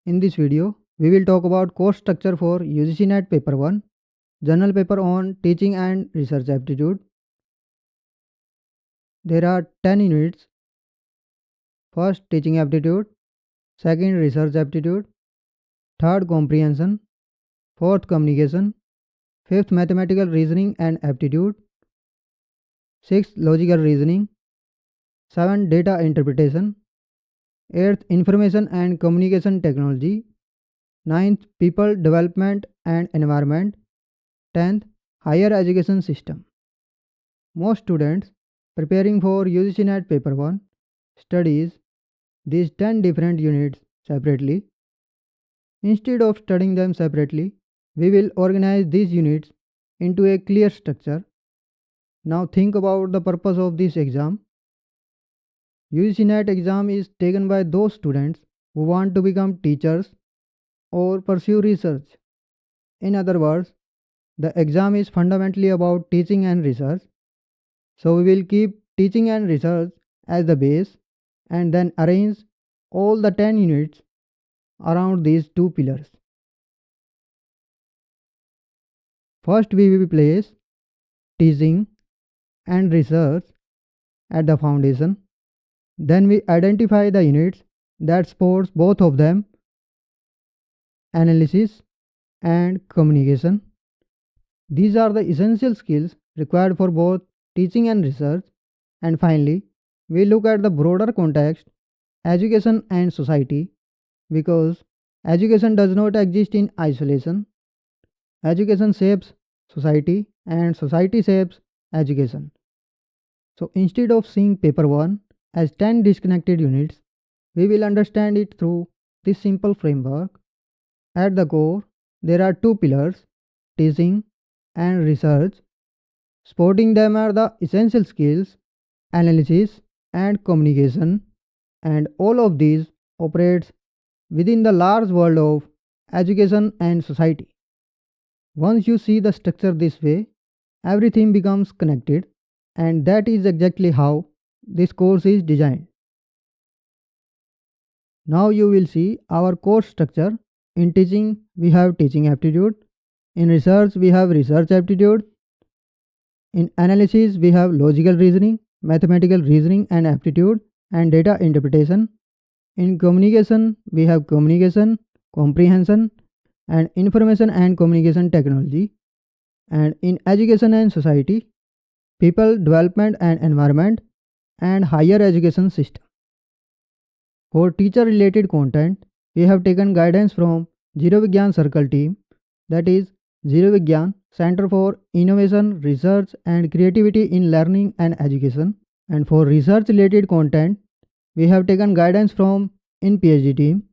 In this video, we will talk about course structure for UGC NET Paper-1, journal paper on teaching and research aptitude. There are 10 units. First, teaching aptitude. Second, research aptitude. Third, comprehension. Fourth, communication. Fifth, mathematical reasoning and aptitude. Sixth, logical reasoning. Seventh, data interpretation. Eighth, information and communication technology. Ninth, people development and environment. 10th, higher education system. Most students preparing for UGC NET Paper-1 studies these 10 different units separately. Instead of studying them separately, we will organize these units into a clear structure. Now think about the purpose of this exam. UGC NET exam is taken by those students who want to become teachers or pursue research. In other words, the exam is fundamentally about teaching and research. So we will keep teaching and research as the base and then arrange all the 10 units around these two pillars. First we will place teaching and research at the foundation. Then we identify the units that supports both of them, analysis and communication. These are the essential skills required for both teaching and research. And finally, we look at the broader context, education and society, because education does not exist in isolation. Education shapes society and society shapes education. So instead of seeing paper 1 as 10 disconnected units, we will understand it through this simple framework. At the core, there are two pillars, teaching and research. Supporting them are the essential skills, analysis and communication, and all of these operates within the large world of education and society. Once you see the structure this way, everything becomes connected, and that is exactly how this course is designed. Now you will see our course structure. In teaching, we have teaching aptitude. In research, we have research aptitude. In analysis, we have logical reasoning, mathematical reasoning and aptitude, and data interpretation. In communication, we have communication, comprehension, and information and communication technology. And in education and society, people development and environment, and higher education system. For teacher related content, we have taken guidance from Zero Vigyan Circle team, that is Zero Vigyan Center for Innovation, Research and Creativity in Learning and Education. And for research related content, we have taken guidance from in PhD team,